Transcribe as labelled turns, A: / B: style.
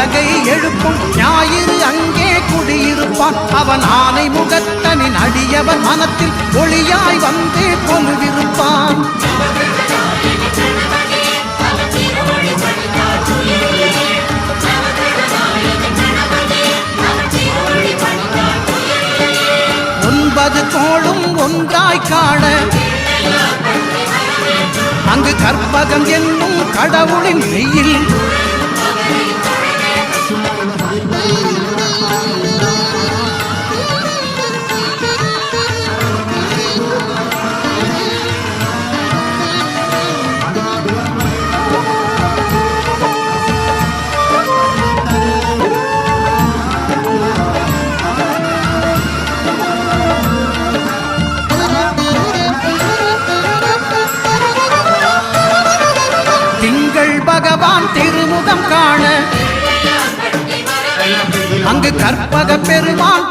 A: உலகை எழுப்பும் ஞாயிறு அங்கே குடியிருப்பான். அவன் ஆனை முகத்தனின் அடியவன் மனத்தில் ஒளியாய் வந்து கொலுவிருப்பான். ஒன்பது கோளும் ஒன்றாய் காண அங்கு கற்பகம் என்னும் கடவுளின் மெய்யில் பகவான் திருமுகம் காண அங்கு கற்பக பெருமான்